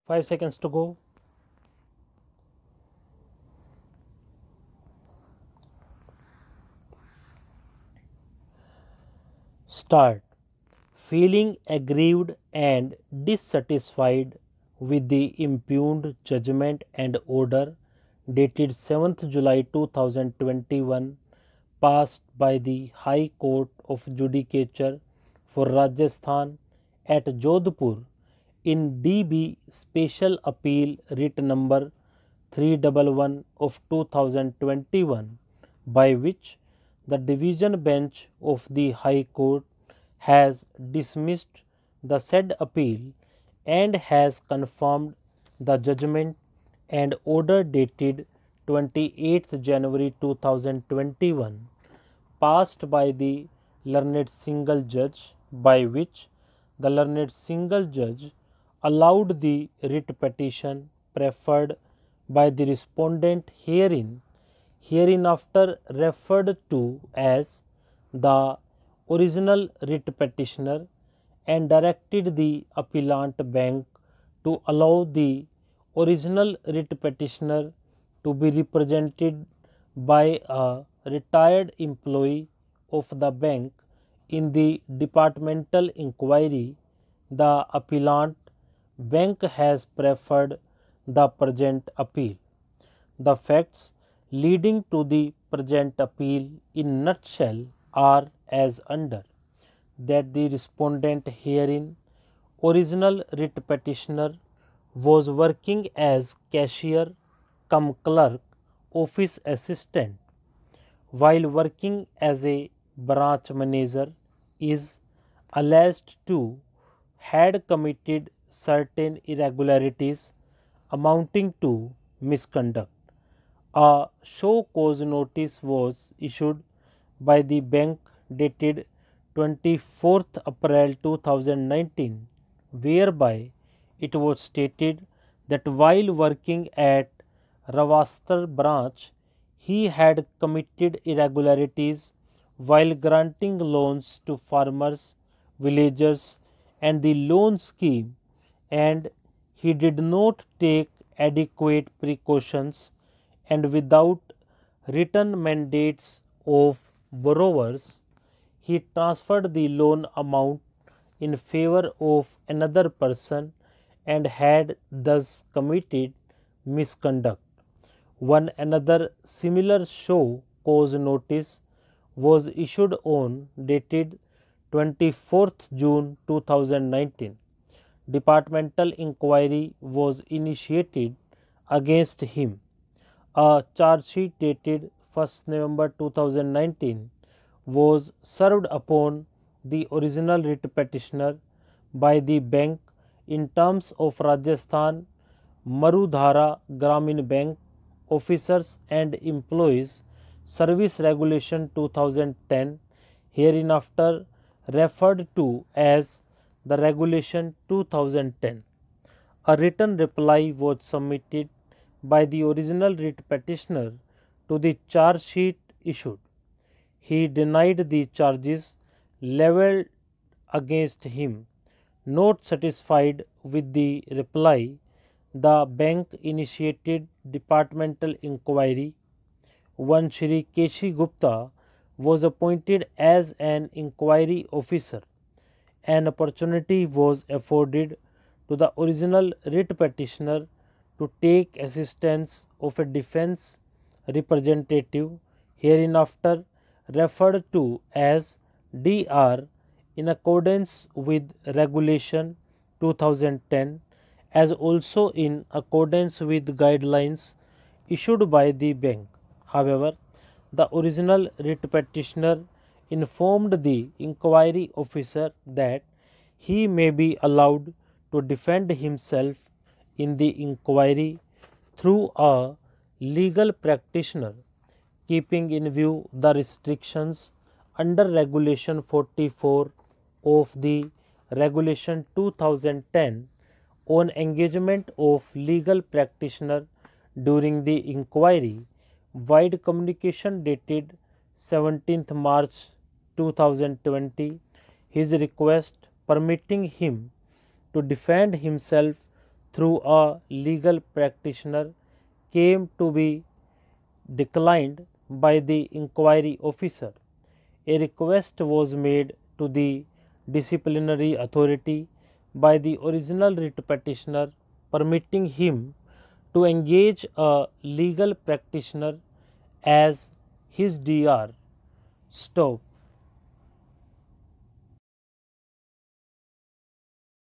5 seconds to go. Start. Feeling aggrieved and dissatisfied with the impugned judgment and order dated 7th July 2021 passed by the High Court of Judicature for Rajasthan at Jodhpur in DB Special Appeal Writ Number 311 of 2021, by which the Division Bench of the High Court has dismissed the said appeal and has confirmed the judgment and order dated 28th January 2021 passed by the learned single judge, by which the learned single judge allowed the writ petition preferred by the respondent hereinafter referred to as the original writ petitioner, and directed the appellant bank to allow the original writ petitioner to be represented by a retired employee of the bank in the departmental inquiry. The appellant bank has preferred the present appeal. The facts leading to the present appeal in nutshell are as under: that the respondent herein, original writ petitioner, was working as cashier cum clerk, office assistant, while working as a branch manager, is alleged to had committed certain irregularities amounting to misconduct. A show cause notice was issued by the bank dated 24th April 2019, whereby it was stated that while working at Ravastar branch, he had committed irregularities while granting loans to farmers, villagers, and the loan scheme, and he did not take adequate precautions, and without written mandates of borrowers, he transferred the loan amount in favor of another person and had thus committed misconduct. One another similar show cause notice was issued on dated 24th June 2019. Departmental inquiry was initiated against him. A charge sheet dated 1st November 2019 was served upon the original writ petitioner by the bank in terms of Rajasthan Marudhara Gramin Bank Officers and Employees Service Regulation 2010, hereinafter referred to as the Regulation 2010. A written reply was submitted by the original writ petitioner to the charge sheet issued. He denied the charges levelled against him. Not satisfied with the reply, the bank initiated departmental inquiry. One Shri Keshi Gupta was appointed as an inquiry officer. An opportunity was afforded to the original writ petitioner to take assistance of a defense representative, hereinafter referred to as DR, in accordance with Regulation 2010, as also in accordance with guidelines issued by the bank. However, the original writ petitioner informed the inquiry officer that he may be allowed to defend himself in the inquiry through a legal practitioner, keeping in view the restrictions under Regulation 44 of the Regulation 2010 on engagement of legal practitioner during the inquiry. Wide communication dated 17th March 2020, his request permitting him to defend himself through a legal practitioner came to be declined by the inquiry officer. A request was made to the disciplinary authority by the original writ petitioner permitting him to engage a legal practitioner as his Dr. Stop.